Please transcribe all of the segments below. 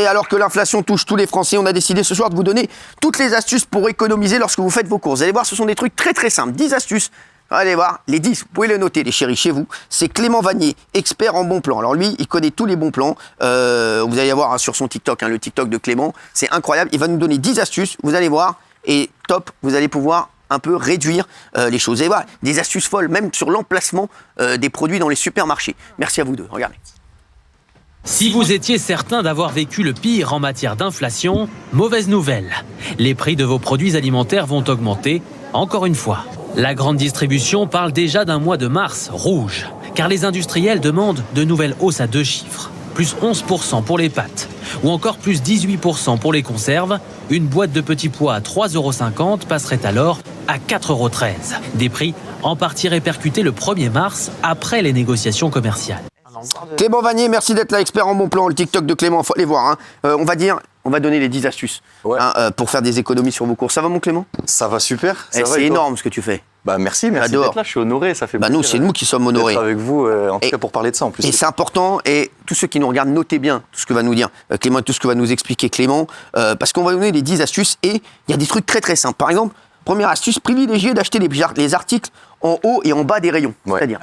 alors que l'inflation touche tous les Français, on a décidé ce soir de vous donner toutes les astuces pour économiser lorsque vous faites vos courses. Vous allez voir, ce sont des trucs très très simples. 10 astuces. Allez voir, les 10, vous pouvez les noter, les chéris, chez vous. C'est Clément Vanier, expert en bons plans. Alors lui, il connaît tous les bons plans. Vous allez voir sur son TikTok, le TikTok de Clément. C'est incroyable. Il va nous donner 10 astuces. Vous allez voir. Et top, vous allez pouvoir un peu réduire les choses. Et voilà, des astuces folles, même sur l'emplacement des produits dans les supermarchés. Merci à vous deux. Regardez. Si vous étiez certain d'avoir vécu le pire en matière d'inflation, mauvaise nouvelle. Les prix de vos produits alimentaires vont augmenter, encore une fois. La grande distribution parle déjà d'un mois de mars rouge, car les industriels demandent de nouvelles hausses à 2 chiffres. Plus 11% pour les pâtes, ou encore plus 18% pour les conserves. Une boîte de petits pois à 3,50 € passerait alors à 4,13 €. Des prix en partie répercutés le 1er mars, après les négociations commerciales. Clément Vanier, merci d'être là, expert en bon plan. Le TikTok de Clément, il faut aller voir. On va donner les 10 astuces pour faire des économies sur vos courses. Ça va, mon Clément? Ça va super. C'est énorme ce que tu fais. Merci d'être là, je suis honoré, ça fait plaisir. Nous, c'est nous qui sommes honorés. D'être avec vous, en tout cas pour parler de ça en plus. Et c'est important, et tous ceux qui nous regardent, notez bien tout ce que va nous dire Clément, tout ce que va nous expliquer Clément, parce qu'on va vous donner les 10 astuces, et il y a des trucs très très simples. Par exemple, première astuce, privilégiez d'acheter les articles en haut et en bas des rayons. C'est-à-dire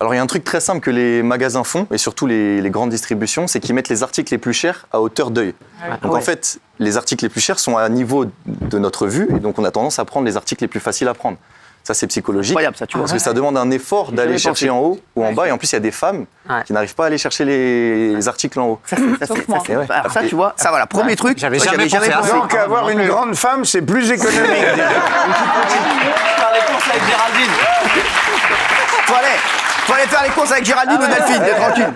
Alors, il y a un truc très simple que les magasins font, et surtout les grandes distributions, c'est qu'ils mettent les articles les plus chers à hauteur d'œil. Donc, en fait, les articles les plus chers sont à niveau de notre vue, et donc on a tendance à prendre les articles les plus faciles à prendre. Ça, c'est psychologique. Incroyable, ça, tu vois. Parce que ça demande un effort d'aller chercher en haut ou en bas, et en plus, il y a des femmes qui n'arrivent pas à aller chercher les articles en haut. Ça, tu vois, ça, voilà, premier truc. J'avais jamais pensé. Donc, avoir une grande femme, c'est plus économique. Faire les courses avec Géraldine. Faut aller faire les courses avec Géraldine ou Delphine, t'es tranquille.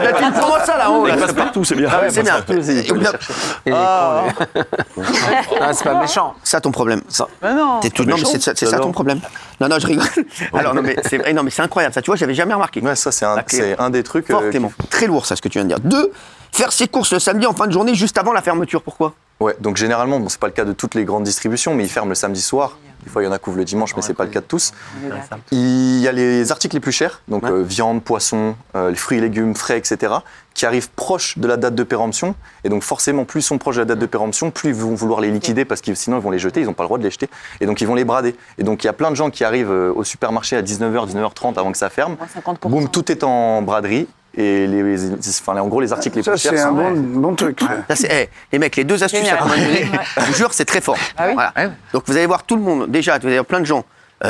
Delphine, prends-moi ça là-haut. Il passe partout, c'est bien. C'est bien. C'est pas méchant. Ça ton problème. Non. C'est ça ton problème. Non, je rigole. Alors non mais c'est incroyable. Ça, tu vois, j'avais jamais remarqué. Ouais, ça c'est un des trucs. Fort, Clément. Très lourd ça, ce que tu viens de dire. 2, faire ses courses le samedi en fin de journée, juste avant la fermeture. Pourquoi? Ouais, donc généralement, c'est pas le cas de toutes les grandes distributions, mais ils ferment le samedi soir. Des fois, il y en a qui ouvrent le dimanche, mais c'est pas le cas de tous. Il y a les articles les plus chers, donc viande, poisson, les fruits et légumes frais, etc., qui arrivent proches de la date de péremption. Et donc forcément, plus ils sont proches de la date de péremption, plus ils vont vouloir les liquider, parce que sinon ils vont les jeter, ils n'ont pas le droit de les jeter. Et donc ils vont les brader. Et donc il y a plein de gens qui arrivent au supermarché à 19h, 19h30 avant que ça ferme. Boum, tout est en braderie. Et en gros, les articles les plus chers. Ça, c'est un bon truc. Les mecs, les 2 astuces à donner, je vous jure, c'est très fort. Voilà. Donc, vous allez voir tout le monde, déjà, vous allez voir plein de gens,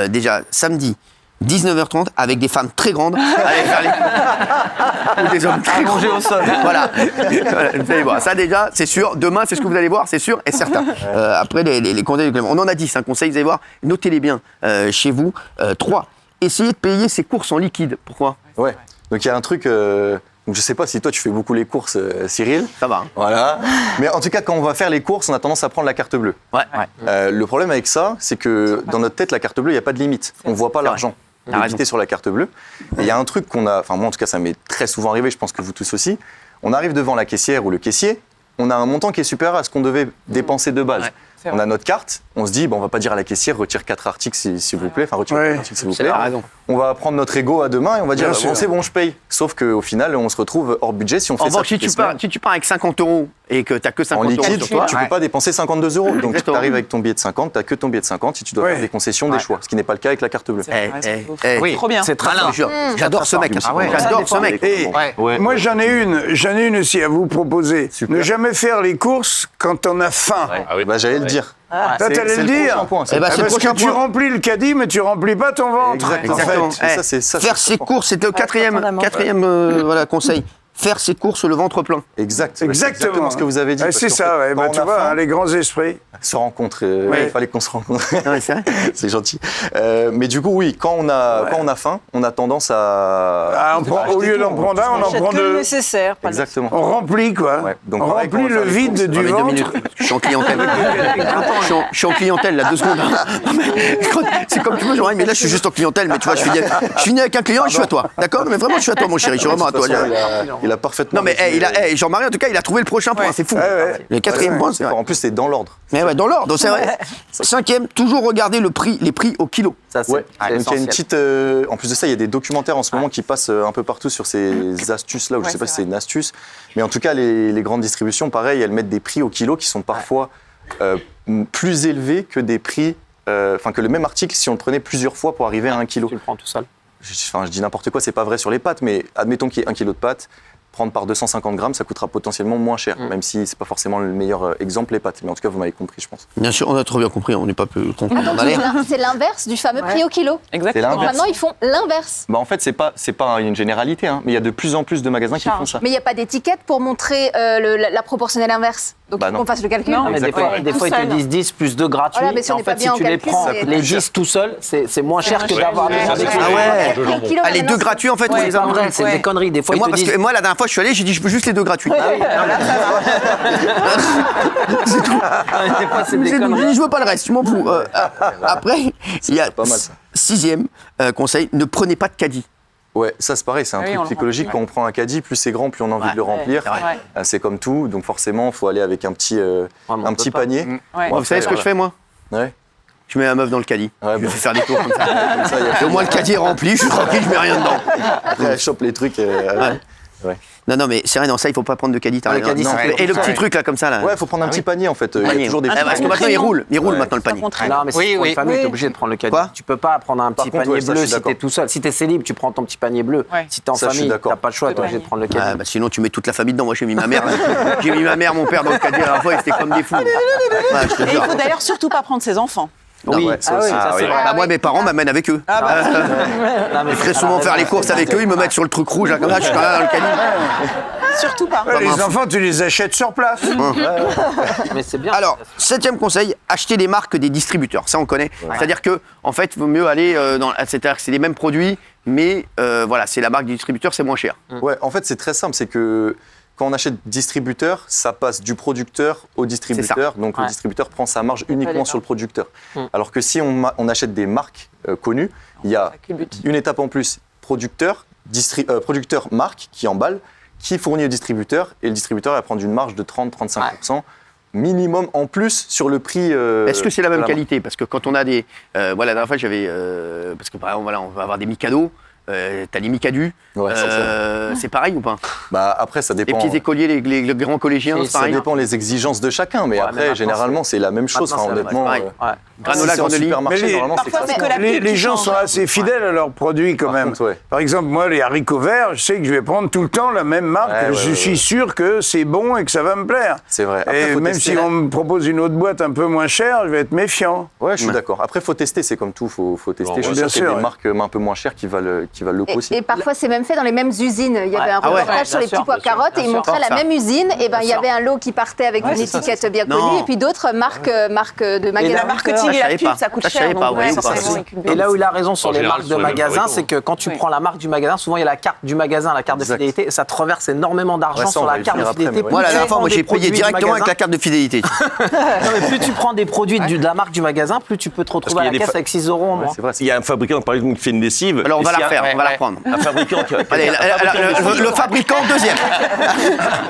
déjà, samedi, 19h30, avec des femmes très grandes, aller faire les... ou des hommes très grands. Au sol. Voilà. Vous allez voir, ça déjà, c'est sûr. Demain, c'est ce que vous allez voir, c'est sûr et certain. Après, les conseils de Clément. On en a 10 conseils, vous allez voir, notez-les bien chez vous. 3, essayez de payer ses courses en liquide. Pourquoi? Ouais. Donc il y a un truc, donc je sais pas si toi tu fais beaucoup les courses, Cyril. Ça va. Voilà. Mais en tout cas, quand on va faire les courses, on a tendance à prendre la carte bleue. Le problème avec ça, c'est que dans notre tête, la carte bleue, il n'y a pas de limite. On ne voit pas l'argent limité sur la carte bleue. Et il y a un truc qu'on a, enfin moi en tout cas ça m'est très souvent arrivé, je pense que vous tous aussi. On arrive devant la caissière ou le caissier, on a un montant qui est supérieur à ce qu'on devait dépenser de base. On a notre carte, on se dit, on va pas dire à la caissière, retire 4 articles s'il vous plaît, enfin retire 4 articles s'il vous plaît. On va prendre notre ego à deux mains et on va dire, c'est bon, je paye. Sauf qu'au final, on se retrouve hors budget si on fait ça. Si tu pars avec 50 € et que tu n'as que 50 € en liquide, sur toi, tu ne peux pas dépenser 52 €. Donc tu arrives avec ton billet de 50, tu n'as que ton billet de 50 si tu dois faire des concessions, des choix. Ce qui n'est pas le cas avec la carte bleue. Oui, trop bien. C'est très malin. J'adore ce mec. J'adore ce mec. Moi, j'en ai une aussi à vous proposer. Ne jamais faire les courses quand on a faim. J'allais le dire. Toi, t'allais le dire. Parce que tu remplis le caddie, mais tu remplis pas ton ventre. Exactement. Faire ses courses, c'est le quatrième conseil. Faire ses courses le ventre plein. Exactement ce que vous avez dit. C'est ça, tu vois, les grands esprits. Se rencontrer, il fallait qu'on se rencontre. C'est vrai. C'est gentil. Mais du coup, oui, quand on a faim, on a tendance à... au lieu d'en prendre un, on en prend deux. Nécessaire. Exactement. On remplit, quoi. Donc, on remplit le vide du ventre. Je suis en clientèle. Je suis en clientèle, là, 2 secondes. C'est comme tu veux, mais là, je suis juste en clientèle. Mais tu vois, je finis avec un client et je suis à toi. D'accord? Mais vraiment, je suis à toi, mon chéri. Je suis vraiment à toi. Il a parfaitement. Non, mais Jean-Marie, en tout cas, il a trouvé le prochain point. C'est fou. Le quatrième point, c'est vrai. En plus, c'est dans l'ordre. Mais ouais, dans l'ordre, c'est vrai. Cinquième, toujours regarder les prix au kilo. Ça, c'est Donc, il y a essentiel. une petite. En plus de ça, il y a des documentaires en ce moment qui passent un peu partout sur ces astuces-là, ou je sais pas si c'est une astuce. Mais en tout cas, les grandes distributions, pareil, elles mettent des prix au kilo qui sont parfois plus élevés que des prix. Que le même article si on le prenait plusieurs fois pour arriver à 1 kilo. Tu le prends tout seul. Je dis n'importe quoi, c'est pas vrai sur les pâtes, mais admettons qu'il y ait 1 kilo de pâtes, prendre par 250 grammes, ça coûtera potentiellement moins cher, même si c'est pas forcément le meilleur exemple les pâtes. Mais en tout cas, vous m'avez compris, je pense. Bien sûr, on a trop bien compris, on n'est pas peu con. Ah, donc c'est l'inverse du fameux prix au kilo. Exactement. Donc maintenant, ils font l'inverse. En fait, c'est pas une généralité, mais il y a de plus en plus de magasins qui font ça. Mais il n'y a pas d'étiquette pour montrer la proportionnelle inverse. Donc il faut qu'on fasse le calcul. Non, mais des fois, ils te disent 10 plus 2 gratuits. Voilà, mais si on n'est pas bien en tu les calcul, prends, c'est- les 10 tout seul, c'est moins cher que d'avoir les gens. Ah ouais. Kilos, Les deux gratuits, en fait, on C'est les pas a. vrai, c'est des conneries. Des fois, Et ils moi, te parce disent. que moi, la dernière fois, je suis allé, j'ai dit, je veux juste les deux gratuits. C'est tout. Des fois, c'est des J'ai conneries. dit, je veux pas le reste, je m'en fous. Après, il y a pas mal, ça. sixième conseil, ne prenez pas de caddie. Ouais, ça c'est pareil, c'est un Oui, truc on le psychologique. Quand on prend un caddie, plus c'est grand, plus on a envie de le remplir. c'est vrai. C'est comme tout, donc forcément, il faut aller avec un petit on peut pas. panier. Ouais. Vous savez ce que je fais, moi? Ouais. Je mets la meuf dans le caddie. Ouais, Je bah. fais faire des tours comme ça. Comme ça, il y a Et au moins, le caddie est rempli, je suis tranquille, je mets rien dedans. Après, elle chope les trucs. Ouais. Non, mais c'est vrai, non, ça, il faut pas prendre de caddie. t'as Le raison. caddie, Non, c'est et le vrai. petit truc, là, comme ça, là. Ouais, il faut prendre un petit panier en fait. Il y Panier. a toujours des Ah, petits parce que paniers. maintenant, il roule maintenant le panier. Non, mais si pour une famille, t'es obligé de prendre le caddie. Quoi Tu peux pas prendre un petit contre, panier ouais, ça, bleu je suis si t'es d'accord. tout seul. Si t'es célib, tu prends ton petit panier bleu. Ouais. Si t'es en Ça, je suis famille, d'accord. t'as pas le choix, t'es obligé de prendre le caddie. Ah, bah sinon, tu mets toute la famille dedans. Moi, j'ai mis ma mère. J'ai mis ma mère, mon père dans le caddie à la fois, et c'était comme des fous. Ouais, je te Et il jure. faut d'ailleurs surtout pas prendre ses enfants. Oui, ouais, ça aussi. ça c'est vrai. Bah, moi, mes parents m'amènent avec eux. Ah bah, Non, mais Je ferais souvent faire les courses avec eux, ils me mettent sur le truc rouge, là, comme ça, je suis là dans le caddie. surtout pas. Ouais, les enfants, tu les achètes sur place. Mais c'est bien. Alors, septième conseil, acheter des marques des distributeurs. Ça, on connaît. C'est-à-dire que, en fait, il vaut mieux aller c'est-à-dire que c'est les mêmes produits, mais voilà, c'est la marque du distributeur, c'est moins cher. Ouais, en fait, c'est très simple. C'est que quand on achète distributeur, ça passe du producteur au distributeur. Donc, le distributeur prend sa marge uniquement sur le producteur. Alors que si on achète des marques connues, il y a une étape en plus producteur, marque qui emballe, qui fournit au distributeur. Et le distributeur va prendre une marge de 30-35% minimum en plus sur le prix. Est-ce que c'est la même de qualité? Parce que quand on a des. Voilà, la dernière fois, j'avais. Parce que par exemple, voilà, on va avoir des Mikado. T'as les Mikadu. Ouais, c'est pareil ou pas? Bah, après, ça Les dépend. petits écoliers, les grands collégiens, c'est Ça pareil. dépend les exigences de chacun, mais mais après, maintenant, généralement, c'est la même chose. maintenant, Enfin, c'est honnêtement, pareil. si Granola, c'est en granolis. supermarché, Mais normalement, c'est parfois, c'est classique. que la pub Les qui gens change. sont assez fidèles à leurs produits quand Par même. contre, ouais. Par exemple, moi, les haricots verts, je sais que je vais prendre tout le temps la même marque. Ouais, je suis sûr que c'est bon et que ça va me plaire. C'est vrai. Après, Et faut même tester. si on me propose une autre boîte un peu moins chère, je vais être méfiant. Ouais, je suis d'accord. Après, il faut tester, c'est comme tout, faut tester. Je suis bien sûr qu'il y a sûr, des ouais. marques un peu moins chères qui valent le coup aussi. Et parfois, c'est même fait dans les mêmes usines. Il y avait un Ah ouais. reportage sur les Bien petits sûr, pois carottes et bien ils sûr. montraient la Ça. même usine. Et ben, il y sûr. avait un lot qui partait avec une étiquette bien Non. connue et puis d'autres marques de Et magasins. la marketing je et la savais pub, pas. ça coûte Ça, je cher. savais pas, donc, oui, ou pas. forcément, avec une Et là où il a raison sur En les général, marques sur de les mêmes magasins, fabricants. c'est que quand tu prends la marque du magasin, souvent il y a la carte du magasin, la carte de Exact. fidélité, et ça te reverse énormément d'argent Ouais, ça, sur on va la y carte de venir après, fidélité. mais ouais. Moi, la Plus dernière tu fois, prends moi, des j'ai produits payé du directement avec magasin- la carte de fidélité. Non, mais plus tu prends des produits de la marque du magasin, plus tu peux te retrouver à qu'il y la a des caisse avec 6 euros en moins. C'est vrai. Il y a un fabricant, par exemple, qui fait une lessive. Alors, on va Et s'il y la a- refaire, on va la reprendre. Un fabricant qui Allez, le fabricant deuxième.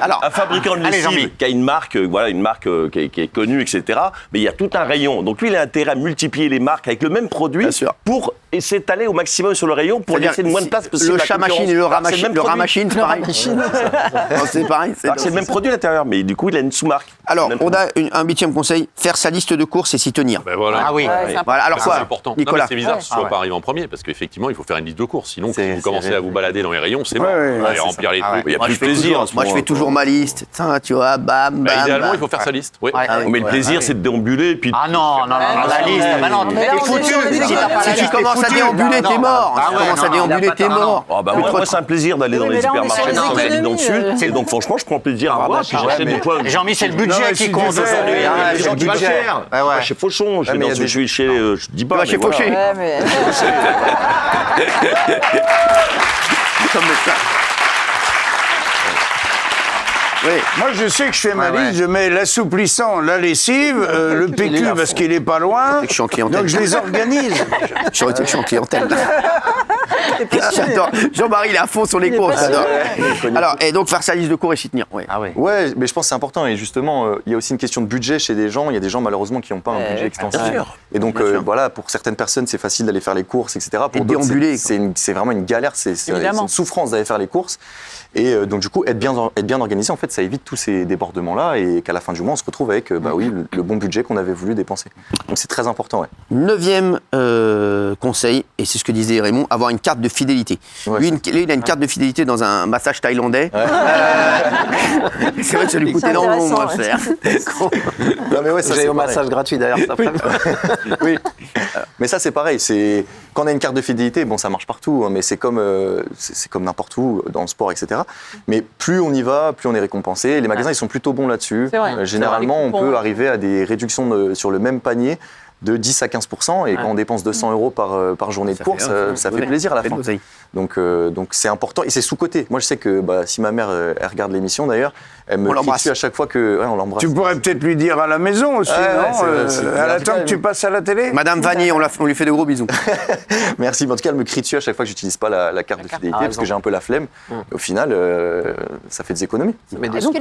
Alors, un fabricant de Allez, lessive Jean-Mi. qui a une marque, qui est connue, etc. Mais il y a tout un rayon. Donc lui, il a intérêt à multiplier les marques avec le même produit Bien sûr. pour s'étaler au maximum sur le rayon pour c'est-à-dire, laisser le moins de place possible. le à la chat machine concurrence. et le Alors, rat c'est machine, même le rat produit. machine, c'est pareil. Non, c'est pareil. Alors, c'est le même produit à l'intérieur, mais du coup, il a une sous-marque. Alors, Même on produit. a un huitième conseil, faire sa liste de courses et s'y tenir. Ben voilà. Ah oui. Voilà, alors Ça, quoi c'est important. Non, Nicolas. mais c'est bizarre que ce soit pas arrivé en premier, parce qu'effectivement, il faut faire une liste de courses. Sinon, si C'est vous commencez vrai. à vous balader dans les rayons, c'est mort. Ouais, Vous allez remplir les trucs. Il y a Moi, plus je de fais plaisir. toujours- en ce Moi, je moment. fais toujours ma liste. Tiens, tu vois, bam, Bah, bam. idéalement, bam. il faut faire sa liste. Oui. Ah oui, Mais le ouais, plaisir, ouais. c'est de déambuler et puis. Ah non, la liste, bah non, Mais là, t'es on foutu. est- Si t'as pas la Si tu liste, t'es commences à foutu. déambuler, Non, t'es non. mort. Ah Si tu ouais, commences à non, il a déambuler, pas t'es tort, non. mort. Oh, bah, moi, c'est un plaisir d'aller dans mais les là, on est sur hypermarchés, les d'avoir les économies, dessus. Et donc, franchement, je prends plaisir à voir. Puis j'achète des fois. Jean-Mi, c'est le budget Non, qui si compte tu fais- aujourd'hui. Il y a hein, des c'est gens le qui va budget. cher. Ouais, ouais. Chez Fauchon, je mais il y a je suis chez. Je dis pas. Tu vas mais chez voilà. Fauché. Ouais, mais... Comme ça. Oui. Moi, je sais que je fais ma liste, je mets l'assouplissant, la lessive, le PQ parce qu'il est pas loin. que je suis en clientèle. Donc je les organise. Je suis en clientèle. J'adore. Jean-Marie, il est à fond sur les courses. J'adore. Alors, et donc faire sa liste de cours et s'y tenir. Ouais. Ah ouais. Ouais, mais je pense que c'est important. Et justement, il y a aussi une question de budget chez des gens. Il y a des gens, malheureusement, qui n'ont pas un budget extensif. Et donc, voilà, pour certaines personnes, c'est facile d'aller faire les courses, etc. Pour d'autres, c'est vraiment une galère. C'est une souffrance d'aller faire les courses. Et donc, du coup, être bien organisé, en fait, ça évite tous ces débordements-là. Et qu'à la fin du mois, on se retrouve avec le bon budget qu'on avait voulu dépenser. Donc, c'est très important. Ouais. 9e conseil, et c'est ce que disait Raymond, avoir une carte de fidélité. Ouais, lui, il a une carte de fidélité dans un massage thaïlandais. C'est vrai que ça lui coûte énormément moins cher. Non, mais ouais, ça, J'ai eu un massage gratuit d'ailleurs. Oui, mais ça c'est pareil. C'est quand on a une carte de fidélité, bon, ça marche partout, hein, mais c'est comme n'importe où dans le sport, etc. Mais plus on y va, plus on est récompensé. Les magasins, ils sont plutôt bons là-dessus. Généralement, on peut arriver à des réductions sur le même panier de 10 à 15%, et quand on dépense 200 € par journée de course, ça fait plaisir à la fin. Donc c'est important, et c'est sous-coté. Moi, je sais que si ma mère elle regarde l'émission d'ailleurs, elle me crie dessus à chaque fois que on l'embrasse. Tu pourrais peut-être lui dire à la maison aussi, non elle attend que tu passes à la télé. Madame Vanier, on lui fait de gros bisous. Merci, mais en tout cas, elle me crie dessus à chaque fois que j'utilise pas la carte de fidélité, parce que j'ai un peu la flemme. Au final, ça fait des économies. Est-ce que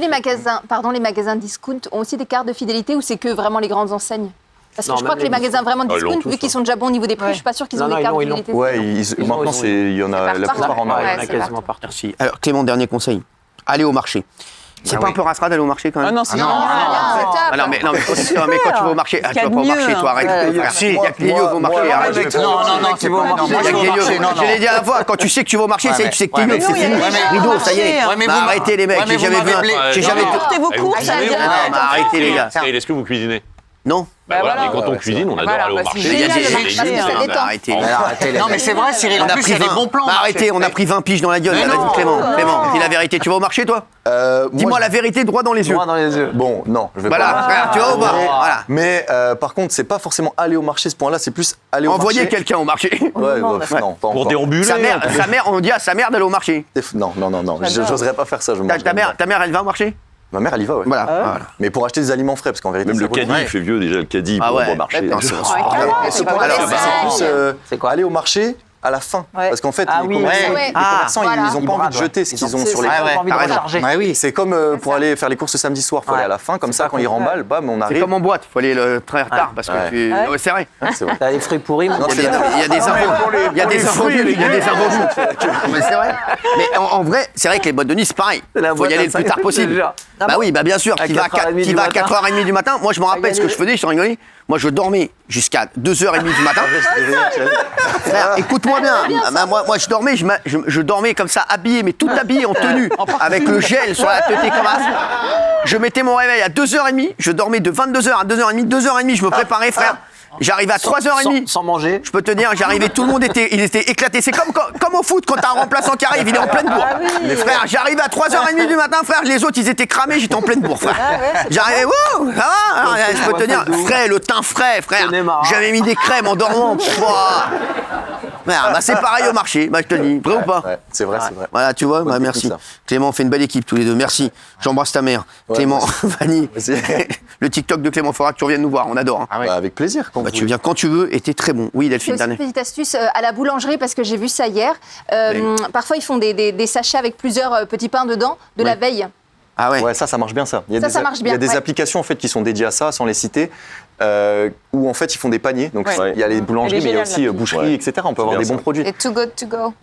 les magasins discount ont aussi des cartes de fidélité, ou c'est que vraiment les grandes enseignes? Parce que je crois que les magasins vraiment discount, vu qu'ils sont déjà bons au niveau des prix, je suis pas sûre qu'ils ont des cartes de fidélité. Ouais, maintenant, il y en a la plupart en a quasiment partout. Merci. Alors, Clément, dernier conseil. Aller au marché. C'est pas un peu rasera d'aller au marché quand même? Ah non, c'est Non, mais quand tu vas au marché, tu vas pas au marché, toi, arrête. Il y a que les lieux vont au marché, arrête. Non, tu vas au marché. Je l'ai dit à la fois, quand tu sais que tu vas au marché, tu sais que t'es nul, c'est fini. Rideau, ça y est. Arrêtez les mecs, j'ai jamais vu Portez vos courses, arrêtez les gars. Est-ce que vous cuisinez? Non. Bah voilà, mais quand on cuisine, on adore aller au marché. Il y a des Arrêtez. Non, mais c'est vrai, Cyril, en plus, il y a des bons plans. Arrêtez, on a pris 20 piges dans la gueule. Vas-y, Clément, dis la vérité. Tu vas au marché, toi? Dis-moi la vérité droit dans les yeux. Bon, non, je vais pas. Voilà, tu vas au bar. Voilà. Mais par contre, c'est pas forcément aller au marché ce point-là, c'est plus aller au marché. Envoyer quelqu'un au marché. Ouais, non, pas Pour encore. déambuler. Sa mère, on dit à sa mère d'aller au marché. Non, j'oserais pas faire ça. Ta mère, elle va au marché? Ma mère, elle y va, ouais. Voilà. Mais pour acheter des aliments frais, parce qu'en vérité, Même le caddie, il fait vieux déjà, le caddie pour au marché. C'est plus aller au marché à la fin. Parce qu'en fait, les commerçants, ils n'ont pas envie de jeter ce qu'ils ont sur les Oui, c'est comme pour aller faire les courses le samedi soir, il faut aller à la fin, comme ça, quand ils remballent, bam, on arrive. C'est comme en boîte, il faut aller très retard parce que tu. C'est vrai. T'as les fruits pourris, mais Il y a des invendus. Il y a des invendus. Mais c'est vrai. Mais en vrai, c'est vrai que les boîtes de nuit, c'est pareil. Il faut y aller le plus tard possible. Bah oui, bien sûr. Qui va à 4h30 du matin. Moi, je me rappelle ce que je faisais, je rigolais. Moi, je dormais jusqu'à 2h30 du matin. Frère, écoute-moi bien. Moi, je dormais, je dormais comme ça, habillé, mais tout habillé en tenue, avec le gel sur la tête comme ça. Je mettais mon réveil à 2h30, je dormais de 22h à 2h30. 2h30, je me préparais, frère. J'arrivais à 3h30. Sans manger. Je peux te dire, j'arrivais, tout le monde était éclaté. C'est comme au foot, quand t'as un remplaçant qui arrive, il est en pleine bourre. Les frères, j'arrivais à 3h30 du matin, frère, les autres, ils étaient cramés, j'étais en pleine bourre, frère. J'arrivais, wouh, ça va? Alors, je peux te dire, frais, le teint frais, frère. J'avais mis des crèmes en dormant. C'est pareil au marché, je te le dis. Vrai ou pas? Ouais, c'est vrai. Voilà, tu vois, merci. Clément, on fait une belle équipe tous les deux. Merci. J'embrasse ta mère. Clément, Vanny. Le TikTok de Clément, il faudra que tu reviennes nous voir, on adore. Avec plaisir. Tu viens quand tu veux et t'es très bon. Oui, Delphine, dernier. Petite astuce à la boulangerie, parce que j'ai vu ça hier. Parfois, ils font des sachets avec plusieurs petits pains dedans de la veille. Ah ouais. Ouais, ça marche bien, ça. Il y a des applications en fait qui sont dédiées à ça, sans les citer. Où en fait ils font des paniers, donc il y a les boulangeries, mais il y a aussi boucheries, etc. On peut avoir des bons produits. Et too good to go.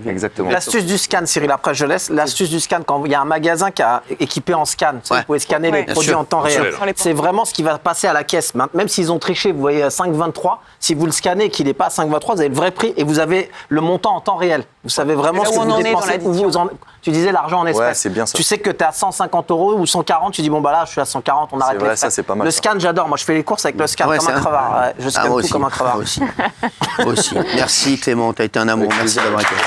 Exactement. L'astuce du scan, Cyril, après je laisse. L'astuce du scan, quand il y a un magasin qui est équipé en scan, vous pouvez scanner les produits en temps réel. C'est vraiment ce qui va passer à la caisse. Même s'ils ont triché, vous voyez 5,23, si vous le scannez et qu'il n'est pas à 5,23, vous avez le vrai prix et vous avez le montant en temps réel. Vous savez vraiment ce que vous dépensez. Tu disais l'argent en espèces. Ouais, c'est bien ça. Tu sais que tu es à 150 € ou 140, tu dis bon bah là je suis à 140, on arrête les frais. Ça, c'est pas mal. Le scan, j'adore. Moi je fais les courses avec le scan comme un crevard. Je scanne tout comme un crevard. Aussi. Merci Clément, tu as été un amour. Merci d'avoir été là.